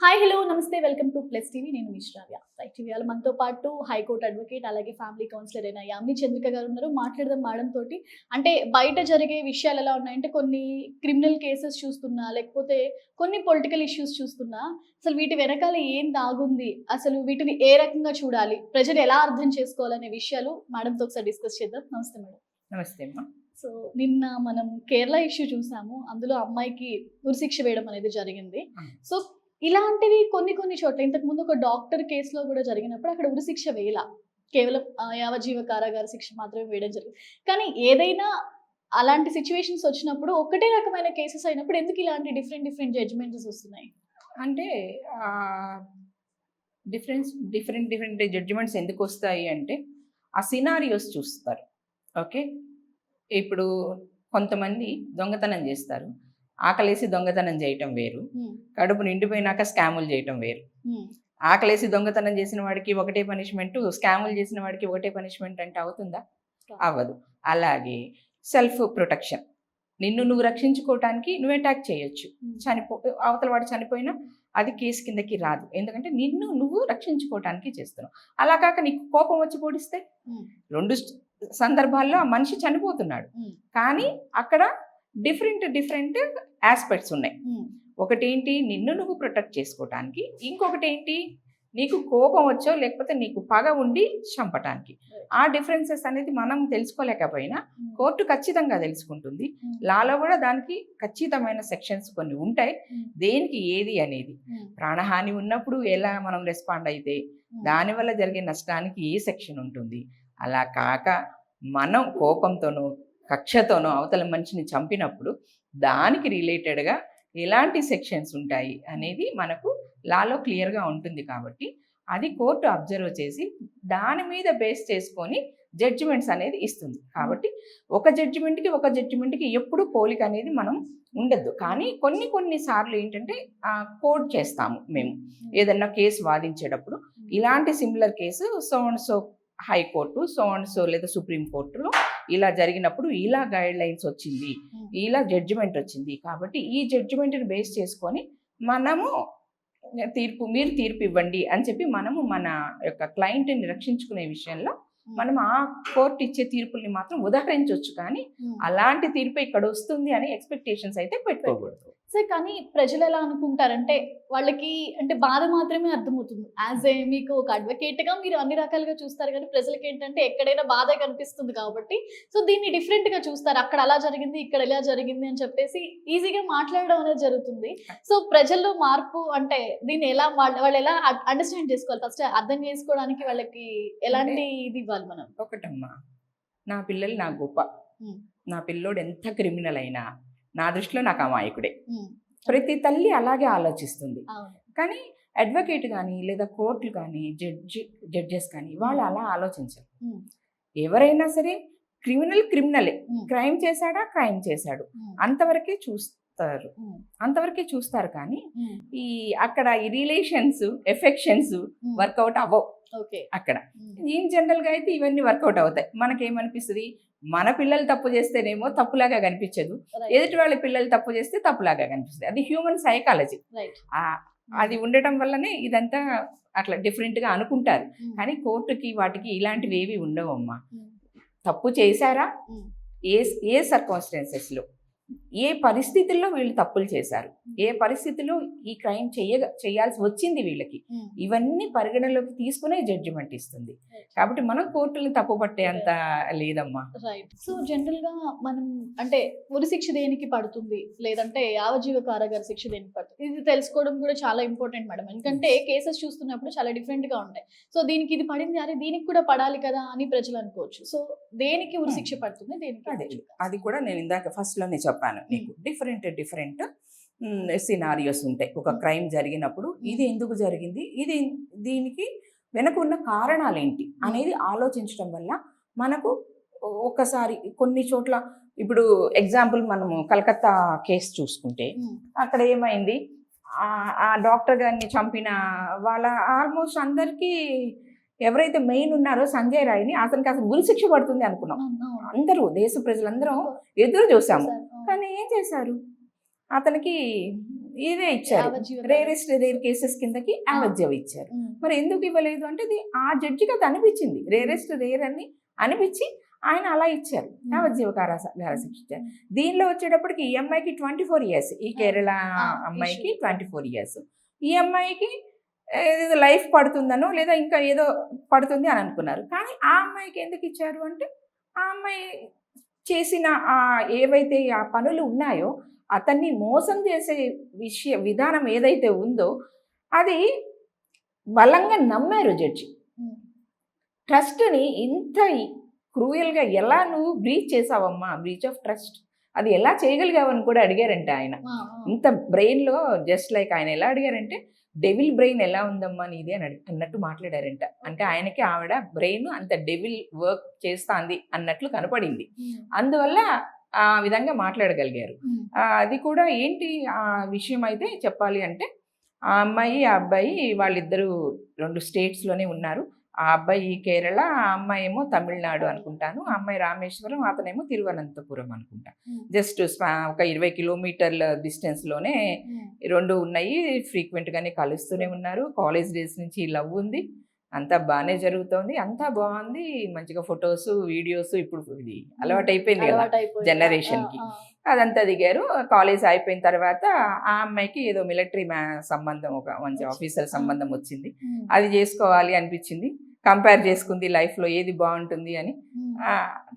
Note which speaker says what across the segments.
Speaker 1: Hi hello నమస్తే welcome to plus TV నేను మీ శ్రావ్య right TV వాళ్ళ మనతో పాటు హైకోర్టు అడ్వకేట్ అలాగే ఫ్యామిలీ కౌన్సిలర్ అయిన యామిని చంద్రిక గారు ఉన్నారు. మాట్లాడదాం మేడం తోటి. అంటే బయట జరిగే విషయాలు ఎలా ఉన్నాయంటే కొన్ని క్రిమినల్ కేసెస్ చూస్తున్నా లేకపోతే కొన్ని పొలిటికల్ ఇష్యూస్ చూస్తున్నా అసలు వీటి వెనకాల ఏం దాగుంది, అసలు వీటిని ఏ రకంగా చూడాలి, ప్రజలు ఎలా అర్థం చేసుకోవాలనే విషయాలు మేడంతో ఒకసారి డిస్కస్ చేద్దాం. నమస్తే మేడం.
Speaker 2: నమస్తే అమ్మా.
Speaker 1: సో నిన్న మనం కేరళ ఇష్యూ చూసాము. అందులో అమ్మాయికి ఉరిశిక్ష వేయడం అనేది జరిగింది. సో ఇలాంటివి కొన్ని చోట్ల ఇంతకు ముందు ఒక డాక్టర్ కేసులో కూడా జరిగినప్పుడు అక్కడ ఉరిశిక్ష వేయాల, కేవలం యావజ్జీవ కారాగార శిక్ష మాత్రమే వేయడం జరిగింది. కానీ ఏదైనా అలాంటి సిచ్యువేషన్స్ వచ్చినప్పుడు ఒకటే రకమైన కేసెస్ అయినప్పుడు ఎందుకు ఇలాంటి డిఫరెంట్ జడ్జిమెంట్స్ వస్తున్నాయి?
Speaker 2: అంటే డిఫరెంట్ జడ్జిమెంట్స్ ఎందుకు వస్తాయి అంటే ఆ సినారియోస్ చూస్తారు. ఓకే, ఇప్పుడు కొంతమంది దొంగతనం చేస్తారు, ఆకలేసి దొంగతనం చేయటం వేరు, కడుపు నిండిపోయినాక స్కాములు చేయటం వేరు. ఆకలేసి దొంగతనం చేసిన వాడికి ఒకటే పనిష్మెంట్, స్కాములు చేసిన వాడికి ఒకటే పనిష్మెంట్ అంటే అవుతుందా? అవ్వదు. అలాగే సెల్ఫ్ ప్రొటెక్షన్, నిన్ను నువ్వు రక్షించుకోవటానికి నువ్వు అటాక్ చేయొచ్చు. అవతల వాడు చనిపోయినా అది కేసు కిందకి రాదు, ఎందుకంటే నిన్ను నువ్వు రక్షించుకోవటానికి చేస్తున్నావు. అలా కాక నీకు కోపం వచ్చి పొడిస్తే రెండు సందర్భాల్లో ఆ మనిషి చనిపోతున్నాడు, కానీ అక్కడ డిఫరెంట్ ఆస్పెక్ట్స్ ఉన్నాయి. ఒకటేంటి నిన్ను నువ్వు ప్రొటెక్ట్ చేసుకోవటానికి, ఇంకొకటి ఏంటి నీకు కోపం వచ్చో లేకపోతే నీకు పగ ఉండి చంపటానికి. ఆ డిఫరెన్సెస్ అనేది మనం తెలుసుకోలేకపోయినా కోర్టు ఖచ్చితంగా తెలుసుకుంటుంది. లాలో కూడా దానికి ఖచ్చితమైన సెక్షన్స్ కొన్ని ఉంటాయి, దేనికి ఏది అనేది. ప్రాణహాని ఉన్నప్పుడు ఎలా మనం రెస్పాండ్ అయితే దానివల్ల జరిగే నష్టానికి ఏ సెక్షన్ ఉంటుంది. అలా కాక మనం కోపంతోనో కక్షతోనో అవతల మనిషిని చంపినప్పుడు దానికి రిలేటెడ్గా ఎలాంటి సెక్షన్స్ ఉంటాయి అనేది మనకు లాలో క్లియర్గా ఉంటుంది. కాబట్టి అది కోర్టు అబ్జర్వ్ చేసి దాని మీద బేస్ చేసుకొని జడ్జిమెంట్స్ అనేది ఇస్తుంది. కాబట్టి ఒక జడ్జిమెంట్కి ఎప్పుడు పోలిక అనేది మనం ఉండద్దు. కానీ కొన్ని సార్లు ఏంటంటే కోర్ట్ చేస్తాము మేము ఏదన్నా కేసు వాదించేటప్పుడు, ఇలాంటి similar case so and so high court, so and so లేదా సుప్రీంకోర్టులో ఇలా జరిగినప్పుడు ఇలా గైడ్ లైన్స్ వచ్చింది, ఇలా జడ్జిమెంట్ వచ్చింది, కాబట్టి ఈ జడ్జిమెంట్ని బేస్ చేసుకొని మనము మీరు తీర్పు ఇవ్వండి అని చెప్పి మనము మన యొక్క క్లయింట్ని రక్షించుకునే విషయంలో మనం ఆ కోర్టు ఇచ్చే తీర్పుల్ని మాత్రం ఉదాహరించవచ్చు. కానీ అలాంటి తీర్పు ఇక్కడ వస్తుంది అని ఎక్స్పెక్టేషన్స్ అయితే పెట్టుకోకూడదు.
Speaker 1: సో కానీ ప్రజలు ఎలా అనుకుంటారంటే వాళ్ళకి అంటే బాధ మాత్రమే అర్థమవుతుంది. యాజ్ ఏ మీకు ఒక అడ్వకేట్గా మీరు అన్ని రకాలుగా చూస్తారు, కానీ ప్రజలకి ఏంటంటే ఎక్కడైనా బాధ కనిపిస్తుంది కాబట్టి సో దీన్ని డిఫరెంట్గా చూస్తారు. అక్కడ అలా జరిగింది, ఇక్కడ ఎలా జరిగింది అని చెప్పేసి ఈజీగా మాట్లాడడం అనేది జరుగుతుంది. సో ప్రజల్లో మార్పు అంటే దీన్ని ఎలా వాళ్ళు ఎలా అండర్స్టాండ్ చేసుకోవాలి, ఫస్ట్ అర్థం చేసుకోవడానికి వాళ్ళకి ఎలాంటి ఇది ఇవ్వాలి మనం?
Speaker 2: ఒకటమ్మా, నా పిల్లలు నా గొప్ప, నా పిల్లోడు ఎంత క్రిమినల్ అయినా నా దృష్టిలో నాకు అమాయకుడే. ప్రతి తల్లి అలాగే ఆలోచిస్తుంది. కానీ అడ్వకేట్ కానీ లేదా కోర్టులు కానీ జడ్జెస్ కానీ వాళ్ళు అలా ఆలోచించరు. ఎవరైనా సరే క్రిమినలే, క్రైమ్ చేశాడు అంతవరకే చూస్తారు. కానీ అక్కడ ఈ రిలేషన్స్, ఎఫెక్షన్స్ వర్కౌట్ అవ్వవు. అక్కడ ఇన్ జనరల్ గా అయితే ఇవన్నీ వర్కౌట్ అవుతాయి. మనకేమనిపిస్తుంది, మన పిల్లలు తప్పు చేస్తేనేమో తప్పులాగా కనిపించదు, ఎదుటి వాళ్ళ పిల్లలు తప్పు చేస్తే తప్పులాగా కనిపిస్తుంది. అది హ్యూమన్ సైకాలజీ. అది ఉండటం వల్లనే ఇదంతా అట్లా డిఫరెంట్గా అనుకుంటారు. కానీ కోర్టుకి వాటికి ఇలాంటివి ఏవి ఉండవమ్మా. తప్పు చేశారా, ఏ సర్కమ్స్టాన్సెస్లో, ఏ పరిస్థితుల్లో వీళ్ళు తప్పులు చేశారు, ఏ పరిస్థితిలో ఈ క్రైమ్ చేయాల్సి వచ్చింది వీళ్ళకి, ఇవన్నీ పరిగణలోకి తీసుకునే జడ్జిమెంట్ ఇస్తుంది. కాబట్టి మనం కోర్టులను తప్పు పట్టే అంత లేదమ్మా.
Speaker 1: రైట్. సో జనరల్ గా మనం అంటే ఉరి శిక్ష దేనికి పడుతుంది, లేదంటే యావజ్జీవ కారాగార శిక్ష దేనికి పడుతుంది, ఇది తెలుసుకోవడం కూడా చాలా ఇంపార్టెంట్ మేడం. ఎందుకంటే కేసెస్ చూస్తున్నప్పుడు చాలా డిఫరెంట్ గా ఉంటాయి. సో దీనికి ఇది పడింది, అరే దీనికి కూడా పడాలి కదా అని ప్రజలు అనుకోవచ్చు. సో దేనికి ఉరి శిక్ష పడుతుంది, దేనికి?
Speaker 2: అది కూడా నేను ఇందాక ఫస్ట్ లోనే చెప్పాను నీకు. డిఫరెంట్ సినారియోస్ ఉంటాయి. ఒక క్రైమ్ జరిగినప్పుడు ఇది ఎందుకు జరిగింది, దీనికి వెనక ఉన్న కారణాలు ఏంటి అనేది ఆలోచించడం వల్ల మనకు ఒకసారి కొన్ని చోట్ల, ఇప్పుడు ఎగ్జాంపుల్ మనము కలకత్తా కేసు చూసుకుంటే అక్కడ ఏమైంది, ఆ డాక్టర్ గారిని చంపిన వాళ్ళ ఆల్మోస్ట్ అందరికీ ఎవరైతే మెయిన్ ఉన్నారో సంజయ్ రాయ్ని, అతనికి అసలు ఉరిశిక్ష పడుతుంది అనుకున్నాం అందరూ, దేశ ప్రజలందరం ఎదురు చూసాము. కానీ ఏం చేశారు, అతనికి ఇదే ఇచ్చారు,
Speaker 1: యావజ్జీవ
Speaker 2: రేరెస్ట్ రేర్ కేసెస్ కిందకి యావజ్జీవ ఇచ్చారు. మరి ఎందుకు ఇవ్వలేదు అంటే ఆ జడ్జికి అది అనిపించింది, రేరెస్ట్ రేర్ అని అనిపించి ఆయన అలా ఇచ్చారు, యావజ్జీవ కారాశిక్ష ఇచ్చారు. దీనిలో వచ్చేటప్పటికి ఈ అమ్మాయికి 24 years, ఈ కేరళ అమ్మాయికి 24 years, ఈ అమ్మాయికి ఏదో లైఫ్ పడుతుందనో లేదా ఇంకా ఏదో పడుతుంది అని అనుకున్నారు. కానీ ఆ అమ్మాయికి ఎందుకు ఇచ్చారు అంటే ఆ అమ్మాయి చేసిన ఏవైతే ఆ పనులు ఉన్నాయో అతన్ని మోసం చేసే విధానం ఏదైతే ఉందో అది బలంగా నమ్మారు జడ్జి. ట్రస్ట్ని ఇంత క్రూయల్గా ఎలా నువ్వు బ్రీచ్ చేసావమ్మా, బ్రీచ్ ఆఫ్ ట్రస్ట్ అది ఎలా చేయగలిగావని కూడా అడిగారంటే ఆయన. ఇంత బ్రెయిన్లో జస్ట్ లైక్ ఆయన ఎలా అడిగారంటే డెవిల్ బ్రెయిన్ ఎలా ఉందమ్మా నీది అని అన్నట్టు మాట్లాడారంట. అంటే ఆయనకి ఆవిడ బ్రెయిన్ అంత డెవిల్ వర్క్ చేస్తాంది అన్నట్లు కనపడింది, అందువల్ల ఆ విధంగా మాట్లాడగలిగారు. అది కూడా ఏంటి ఆ విషయం అయితే చెప్పాలి అంటే ఆ అమ్మాయి ఆ అబ్బాయి వాళ్ళిద్దరూ 2 స్టేట్స్లోనే ఉన్నారు. ఆ అబ్బాయి కేరళ, ఆ అమ్మాయి ఏమో తమిళనాడు అనుకుంటాను, ఆ అమ్మాయి రామేశ్వరం, అతనేమో తిరువనంతపురం అనుకుంటా. జస్ట్ ఒక 20 కిలోమీటర్ల డిస్టెన్స్లోనే 2 ఉన్నాయి. ఫ్రీక్వెంట్గానే కలుస్తూనే ఉన్నారు. కాలేజ్ డేస్ నుంచి లవ్ ఉంది, అంతా బాగానే జరుగుతోంది, అంతా బాగుంది. మంచిగా ఫొటోస్ వీడియోస్ ఇప్పుడు ఇది అలవాటు అయిపోయింది కదా జనరేషన్కి, అదంతా దిగారు. కాలేజ్ అయిపోయిన తర్వాత ఆ అమ్మాయికి ఏదో మిలిటరీ సంబంధం, ఒక మంచి ఆఫీసర్ సంబంధం వచ్చింది, అది చేసుకోవాలి అనిపించింది. కంపేర్ చేసుకుంది లైఫ్లో ఏది బాగుంటుంది అని,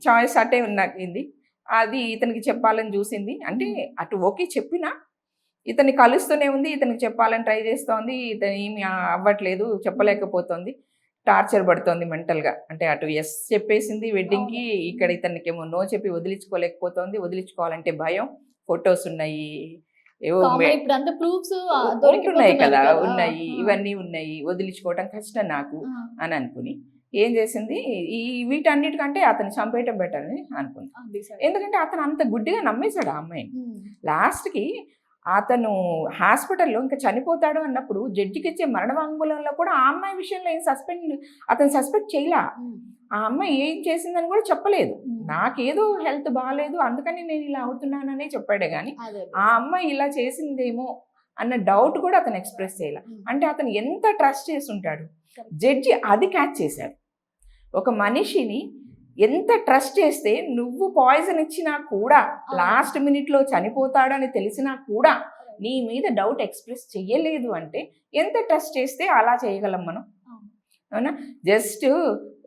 Speaker 2: చాయిస్ అటే ఉన్నది. అది ఇతనికి చెప్పాలని చూసింది. అంటే అటు ఓకే చెప్పినా ఇతన్ని కలుస్తూనే ఉంది, ఇతనికి చెప్పాలని ట్రై చేస్తోంది, ఇతను ఏమి అవ్వట్లేదు, చెప్పలేకపోతుంది, టార్చర్ పడుతోంది మెంటల్గా. అంటే అటు ఎస్ చెప్పేసింది వెడ్డింగ్కి, ఇక్కడ ఇతనికేమో నో చెప్పి వదిలించుకోలేకపోతుంది, వదిలించుకోవాలంటే భయం. ఫొటోస్ ఉన్నాయి, ఏవో ఉంటున్నాయి కదా, ఉన్నాయి, ఇవన్నీ ఉన్నాయి, వదిలించుకోవటం కష్టం నాకు అని అనుకుని ఏం చేసింది, ఈ వీటన్నిటికంటే అతను చంపేయటం బెటర్ అని అనుకుంది. ఎందుకంటే అతను అంత గుడ్డిగా నమ్మేశాడు ఆ అమ్మాయిని. లాస్ట్కి అతను హాస్పిటల్లో ఇంకా చనిపోతాడు అన్నప్పుడు జడ్జికి ఇచ్చే మరణ వాంగ్మూలంలో కూడా ఆ అమ్మాయి విషయంలో ఏం అతను సస్పెక్ట్ చేయలా. ఆ అమ్మాయి ఏం చేసిందని కూడా చెప్పలేదు, నాకేదో హెల్త్ బాగాలేదు అందుకని నేను ఇలా అవుతున్నాననే చెప్పాడే కానీ ఆ అమ్మాయి ఇలా చేసిందేమో అన్న డౌట్ కూడా అతను ఎక్స్ప్రెస్ చేయాల. అంటే అతను ఎంత ట్రస్ట్ చేసి ఉంటాడు. జడ్జి అది క్యాచ్ చేశాడు. ఒక మనిషిని ఎంత ట్రస్ట్ చేస్తే నువ్వు పాయిజన్ ఇచ్చినా కూడా లాస్ట్ మినిట్లో చనిపోతాడని తెలిసినా కూడా నీ మీద డౌట్ ఎక్స్ప్రెస్ చెయ్యలేదు అంటే ఎంత ట్రస్ట్ చేస్తే అలా చేయగలం మనం, అవునా? జస్ట్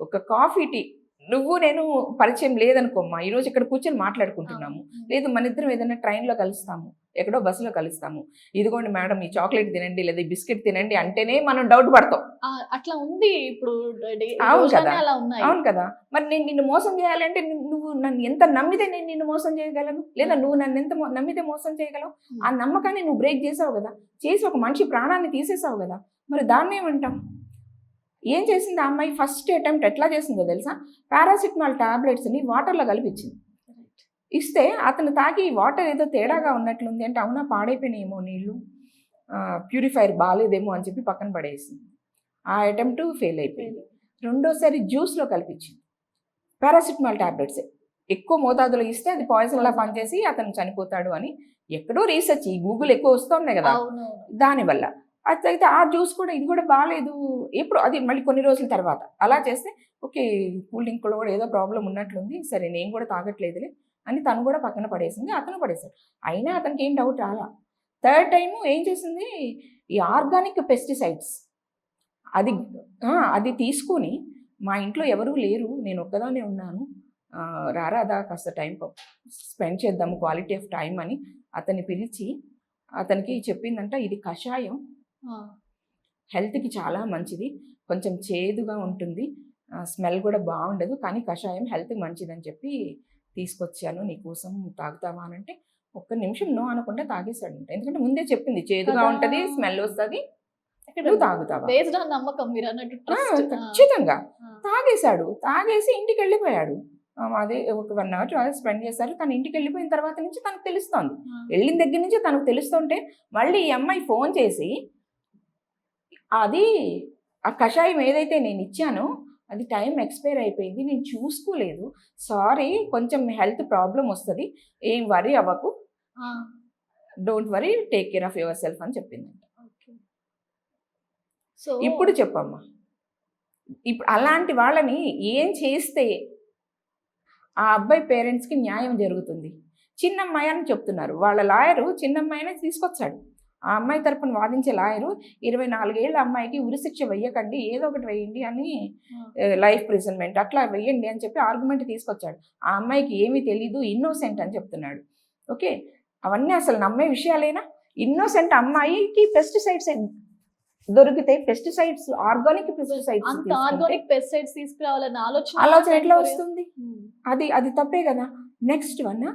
Speaker 2: ఒక కాఫీ టీ నువ్వు నేను పరిచయం లేదనుకోమ్మా, ఈరోజు ఇక్కడ కూర్చొని మాట్లాడుకుంటున్నాము, లేదు మన ఇద్దరం ఏదైనా ట్రైన్లో కలుస్తాము, ఎక్కడో బస్సులో కలుస్తాము, ఇదిగోండి మేడం ఈ చాక్లెట్ తినండి లేదా బిస్కెట్ తినండి అంటేనే మనం డౌట్ పడతాం.
Speaker 1: అట్లా ఉంది ఇప్పుడు.
Speaker 2: అవును కదా, అవును కదా. మరి నేను నిన్ను మోసం చేయాలంటే నువ్వు నన్ను ఎంత నమ్మితే నేను నిన్ను మోసం చేయగలను, లేదా నువ్వు నన్ను ఎంత నమ్మితే మోసం చేయగలవు? ఆ నమ్మకాన్ని నువ్వు బ్రేక్ చేసావు కదా, చేసి ఒక మనిషి ప్రాణాన్ని తీసేసావు కదా, మరి దాన్ని ఏమంటాం? ఏం చేసింది ఆ అమ్మాయి? ఫస్ట్ అటెంప్ట్ ఎట్లా చేసిందో తెలుసా? పారాసిటమాల్ టాబ్లెట్స్ని వాటర్లో కలిపించింది. ఇస్తే అతను తాగి వాటర్ ఏదో తేడాగా ఉన్నట్లుంది అంటే అవునా పాడైపోయినాయేమో నీళ్ళు, ప్యూరిఫైర్ బాగాలేదేమో అని చెప్పి పక్కన పడేసింది. ఆ అటెంప్ట్ ఫెయిల్ అయిపోయింది. రెండోసారి జ్యూస్లో కలిపించింది. పారాసిటమాల్ టాబ్లెట్స్ ఎక్కువ మోతాదులో ఇస్తే అది పాయిజన్లా పనిచేసి అతను చనిపోతాడు అని ఎక్కడో రీసెర్చ్, ఈ గూగుల్ ఎక్కువ వస్తున్నాయి కదా దానివల్ల. అయితే ఆ జ్యూస్ కూడా ఇది కూడా బాగాలేదు, ఎప్పుడు అది మళ్ళీ కొన్ని రోజుల తర్వాత అలా చేస్తే ఓకే కూల్ డ్రింక్లో కూడా ఏదో ప్రాబ్లం ఉన్నట్లుంది, సరే నేను కూడా తాగట్లేదులే అని తను కూడా పక్కన పడేసింది, అతను పడేశాడు. అయినా అతనికి ఏం డౌట్ రాలా. థర్డ్ టైము ఏం చేసింది, ఈ ఆర్గానిక్ పెస్టిసైడ్స్ అది తీసుకొని మా ఇంట్లో ఎవరూ లేరు, నేను ఒక్కదానే ఉన్నాను, రారాదా కాస్త టైం స్పెండ్ చేద్దాము, క్వాలిటీ ఆఫ్ టైం అని అతన్ని పిలిచి అతనికి చెప్పిందంట, ఇది కషాయం హెల్త్కి చాలా మంచిది, కొంచెం చేదుగా ఉంటుంది, స్మెల్ కూడా బాగుండదు, కానీ కషాయం హెల్త్కి మంచిదని చెప్పి తీసుకొచ్చాను నీకోసం, తాగుతావా అని అంటే ఒక్క నిమిషం నో అనకుండా తాగేశాడంట. ఎందుకంటే ముందే చెప్పింది చేదుగా ఉంటుంది, స్మెల్ వస్తుంది, నువ్వు తాగుతావా, ఖచ్చితంగా తాగేశాడు. తాగేసి ఇంటికి వెళ్ళిపోయాడు. అదే ఒక 1 hour స్పెండ్ చేశారు. తను ఇంటికి వెళ్ళిపోయిన తర్వాత నుంచి తనకు తెలుస్తోంది, వెళ్ళిన దగ్గర నుంచి తనకు తెలుస్తుంటే మళ్ళీ ఈ అమ్మాయి ఫోన్ చేసి అది ఆ కషాయం ఏదైతే నేను ఇచ్చానో అది టైం ఎక్స్పైర్ అయిపోయింది, నేను చూసుకోలేదు, సారీ, కొంచెం హెల్త్ ప్రాబ్లం వస్తుంది, ఏం వరీ అవ్వకు, don't worry, take care of your self అని చెప్పిందంట.
Speaker 1: సో
Speaker 2: ఇప్పుడు చెప్పమ్మా, ఇప్పుడు అలాంటి వాళ్ళని ఏం చేస్తే ఆ అబ్బాయి పేరెంట్స్కి న్యాయం జరుగుతుంది? చిన్నమ్మాయి అని చెప్తున్నారు, వాళ్ళ లాయరు చిన్నమ్మాయినే తీసుకొచ్చాడు. ఆ అమ్మాయి తరపున వాదించే లాయరు 24 ఏళ్ళ అమ్మాయికి ఉరిశిక్ష వెయ్యకండి, ఏదో ఒకటి వేయండి అని, లైఫ్ ప్రిజన్మెంట్ అట్లా వెయ్యండి అని చెప్పి ఆర్గ్యుమెంట్ తీసుకొచ్చాడు. ఆ అమ్మాయికి ఏమీ తెలీదు, ఇన్నోసెంట్ అని చెప్తున్నాడు. ఓకే, అవన్నీ అసలు నమ్మే విషయాలేనా? ఇన్నోసెంట్ అమ్మాయికి పెస్టిసైడ్స్ దొరికితే, పెస్టిసైడ్స్, ఆర్గానిక్ పెస్టిసైడ్స్,
Speaker 1: అంత ఆర్గానిక్ పెస్టిసైడ్స్ తీసుకురావాలన్న
Speaker 2: ఆలోచన ఎట్లా వస్తుంది? అది తప్పే కదా. నెక్స్ట్ వన్,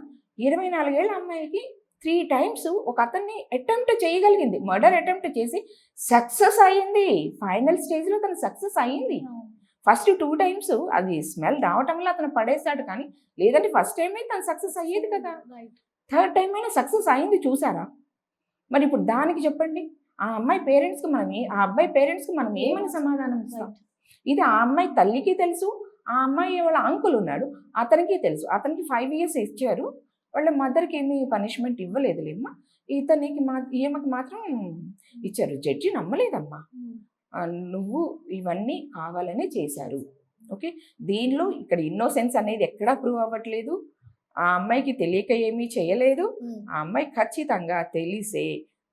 Speaker 2: 24 ఏళ్ళ అమ్మాయికి 3 times ఒక అతన్ని అటెంప్ట్ చేయగలిగింది, మర్డర్ అటెంప్ట్ చేసి సక్సెస్ అయ్యింది. ఫైనల్ స్టేజ్లో తను సక్సెస్ అయ్యింది. ఫస్ట్ 2 times అది స్మెల్ రావటంలో అతను పడేశాడు, కానీ లేదంటే ఫస్ట్ టైమే తను సక్సెస్ అయ్యేది కదా. 3rd time అయినా సక్సెస్ అయింది, చూసారా? మరి ఇప్పుడు దానికి చెప్పండి, ఆ అమ్మాయి పేరెంట్స్కి ఆ అబ్బాయి పేరెంట్స్కి మనం ఏమని సమాధానం ఇస్తాం? ఇది ఆ అమ్మాయి తల్లికి తెలుసు, ఆ అమ్మాయి వాళ్ళ అంకుల్ ఉన్నాడు, అతనికి తెలుసు. అతనికి 5 years ఇచ్చారు, వాళ్ళ మదర్కి ఏమీ పనిష్మెంట్ ఇవ్వలేదులేమ్మా, ఈమెకి మాత్రం ఇచ్చారు. జడ్జి నమ్మలేదమ్మా, నువ్వు ఇవన్నీ కావాలనే చేశారు. ఓకే, దీనిలో ఇక్కడ ఇన్నోసెన్స్ అనేది ఎక్కడా ప్రూవ్ అవ్వట్లేదు. ఆ అమ్మాయికి తెలియక ఏమీ చేయలేదు, ఆ అమ్మాయి ఖచ్చితంగా తెలిసే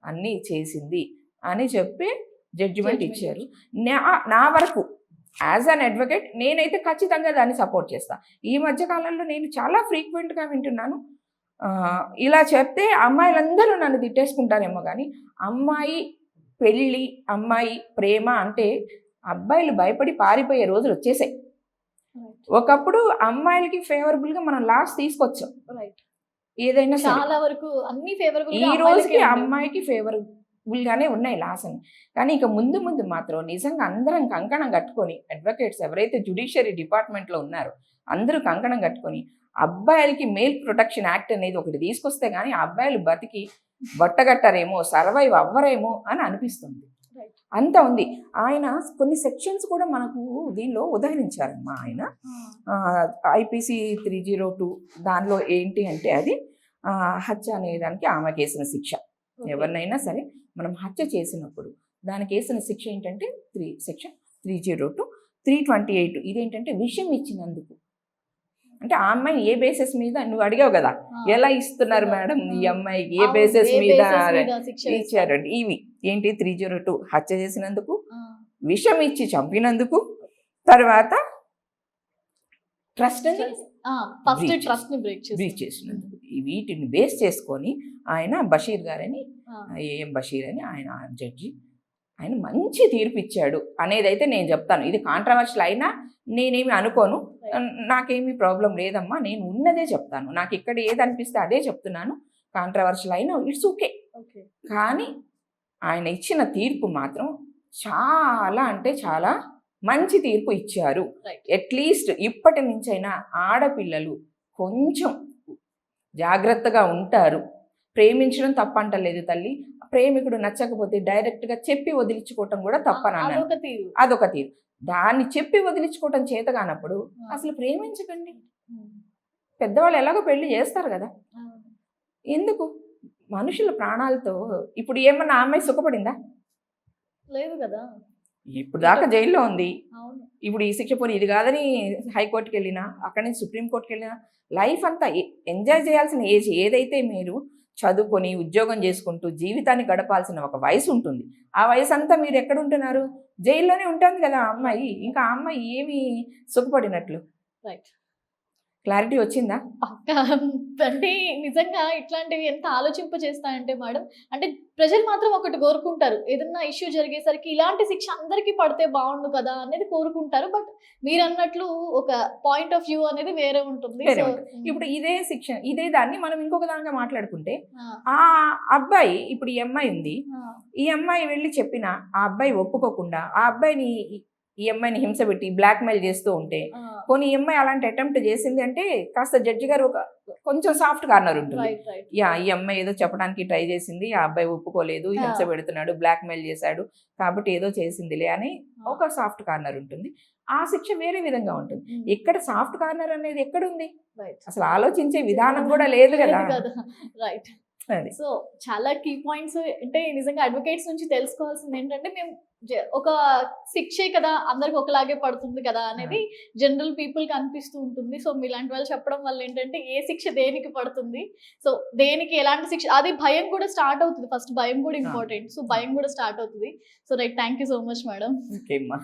Speaker 2: అన్నీ చేసింది అని చెప్పి జడ్జిమెంట్ ఇచ్చారు. నా వరకు యాజ్ అన్ అడ్వకేట్ నేనైతే ఖచ్చితంగా దాన్ని సపోర్ట్ చేస్తాను. ఈ మధ్యకాలంలో నేను చాలా ఫ్రీక్వెంట్గా వింటున్నాను, ఇలా చెప్తే అమ్మాయిలందరూ నన్ను తిట్టేసుకుంటారేమో, కానీ అమ్మాయి పెళ్ళి, అమ్మాయి ప్రేమ అంటే అబ్బాయిలు భయపడి పారిపోయే రోజులు వచ్చేసాయి. ఒకప్పుడు అమ్మాయిలకి ఫేవరబుల్గా మనం లాస్ తీసుకొచ్చాం, ఏదైనా
Speaker 1: చాలా వరకు అన్ని ఫేవరబుల్.
Speaker 2: ఈ రోజుకి అమ్మాయికి ఫేవరబుల్గానే ఉన్నాయి లాస్ అని. కానీ ఇక ముందు ముందు మాత్రం నిజంగా అందరం కంకణం కట్టుకొని, అడ్వకేట్స్ ఎవరైతే జ్యుడిషియరీ డిపార్ట్మెంట్లో ఉన్నారో అందరూ కంకణం కట్టుకొని, అబ్బాయిలకి మేల్ ప్రొటెక్షన్ యాక్ట్ అనేది ఒకటి తీసుకొస్తే కానీ అబ్బాయిలు బతికి బట్టగట్టరేమో, సర్వైవ్ అవ్వరేమో అని అనిపిస్తుంది. అంత ఉంది. ఆయన కొన్ని సెక్షన్స్ కూడా మనకు దీనిలో ఉదహరించారమ్మా. ఆయన IPC 302 దానిలో ఏంటి అంటే, అది హత్య అనేదానికి ఆమెకు వేసిన శిక్ష. ఎవరినైనా సరే మనం హత్య చేసినప్పుడు దానికి వేసిన శిక్ష ఏంటంటే సెక్షన్ 302, 328. ఇదేంటంటే విషయం ఇచ్చినందుకు. అంటే ఆ అమ్మాయిని ఏ బేసిస్ మీద, నువ్వు అడిగావు కదా ఎలా ఇస్తున్నారు మేడం ఈ అమ్మాయికి, ఏ బేసిస్ మీద ఇచ్చారండి? ఇవి ఏంటి, 302 హత్య చేసినందుకు, విషం ఇచ్చి చంపినందుకు, తర్వాత ట్రస్ట్ బ్రీచ్ చేసినందుకు. వీటిని బేస్ చేసుకొని ఆయన బషీర్ గారని, AM బషీర్ అని ఆయన జడ్జి, ఆయన మంచి తీర్పు ఇచ్చాడు అనేది అయితే నేను చెప్తాను. ఇది కాంట్రవర్షియల్ అయినా నేనేమి అనుకోను, నాకేమీ ప్రాబ్లం లేదమ్మా, నేను ఉన్నదే చెప్తాను. నాకు ఇక్కడ ఏది అనిపిస్తే అదే చెప్తున్నాను. కాంట్రవర్షియల్ అయినా ఇట్స్ ఓకే. కానీ ఆయన ఇచ్చిన తీర్పు మాత్రం చాలా అంటే చాలా మంచి తీర్పు ఇచ్చారు. అట్లీస్ట్ ఇప్పటి నుంచైనా ఆడపిల్లలు కొంచెం జాగ్రత్తగా ఉంటారు. ప్రేమించడం తప్పంటలేదు తల్లి, ప్రేమికుడు నచ్చకపోతే డైరెక్ట్గా చెప్పి వదిలించుకోవటం కూడా తప్పనన్నాను, అదొక తీరు. దాన్ని చెప్పి వదిలించుకోవటం చేత కానప్పుడు అసలు ప్రేమించకండి. పెద్దవాళ్ళు ఎలాగో పెళ్లి చేస్తారు కదా, ఎందుకు మనుషుల ప్రాణాలతో? ఇప్పుడు ఏమన్నా అమ్మాయి సుఖపడిందా?
Speaker 1: లేదు కదా.
Speaker 2: ఇప్పుడు దాకా జైల్లో ఉంది, ఇప్పుడు ఈ శిక్ష పోనీ ఇది కాదని హైకోర్టుకి వెళ్ళినా, అక్కడి నుంచి సుప్రీంకోర్టుకి వెళ్ళినా, లైఫ్ అంతా ఎంజాయ్ చేయాల్సిన ఏజ్ ఏదైతే మీరు చదువుకొని ఉద్యోగం చేసుకుంటూ జీవితాన్ని గడపాల్సిన ఒక వయసు ఉంటుంది, ఆ వయసు అంతా మీరు ఎక్కడ ఉంటున్నారు? జైల్లోనే ఉంటుంది కదా ఆ అమ్మాయి. ఇంకా ఆ అమ్మాయి ఏమి సుఖపడినట్లు? క్లారిటీ వచ్చిందా?
Speaker 1: పక్కా. అంటే నిజంగా ఇట్లాంటివి ఎంత ఆలోచింపజేస్తాయంటే మేడం, అంటే ప్రజలు మాత్రం ఒకటి కోరుకుంటారు, ఏదన్నా ఇష్యూ జరిగేసరికి ఇలాంటి శిక్ష అందరికీ పడితే బాగుండు కదా అనేది కోరుకుంటారు. బట్ మీరు అన్నట్లు ఒక పాయింట్ ఆఫ్ వ్యూ అనేది వేరే ఉంటుంది.
Speaker 2: ఇప్పుడు ఇదే శిక్ష, ఇదే దాన్ని మనం ఇంకొక దానిగా మాట్లాడుకుంటే, ఆ అబ్బాయి, ఇప్పుడు ఈ అమ్మాయి ఉంది, ఈ అమ్మాయి వెళ్ళి చెప్పినా ఆ అబ్బాయి ఒప్పుకోకుండా ఆ అబ్బాయిని, ఈ అమ్మాయిని హింస పెట్టి బ్లాక్మెయిల్ చేస్తూ ఉంటే, పోనీ ఈ అమ్మాయి అలాంటి అటెంప్ట్ చేసింది అంటే కాస్త జడ్జి గారు కొంచెం సాఫ్ట్ కార్నర్ ఉంటుంది. ఈ అమ్మాయి ఏదో చెప్పడానికి ట్రై చేసింది, ఆ అబ్బాయి ఒప్పుకోలేదు, హింస పెడుతున్నాడు, బ్లాక్మెయిల్ చేశాడు కాబట్టి ఏదో చేసిందిలే అని ఒక సాఫ్ట్ కార్నర్ ఉంటుంది. ఆ శిక్ష వేరే విధంగా ఉంటుంది. ఇక్కడ సాఫ్ట్ కార్నర్ అనేది ఎక్కడుంది? అసలు ఆలోచించే విధానం కూడా లేదు కదా. అది
Speaker 1: సో చాలా కీ పాయింట్స్ అంటే నిజంగా అడ్వకేట్స్ నుంచి తెలుసుకోవాల్సింది ఏంటంటే మేము ఒక శిక్షే కదా అందరికి ఒకలాగే పడుతుంది కదా అనేది జనరల్ పీపుల్ కి అనిపిస్తూ ఉంటుంది. సో మీలాంటి వాళ్ళు చెప్పడం వల్ల ఏంటంటే ఏ శిక్ష దేనికి పడుతుంది, సో దేనికి ఎలాంటి శిక్ష, అది భయం కూడా స్టార్ట్ అవుతుంది. ఫస్ట్ భయం కూడా ఇంపార్టెంట్. సో భయం కూడా స్టార్ట్ అవుతుంది. So right, thank you so much madam.
Speaker 2: Okay అమ్మా.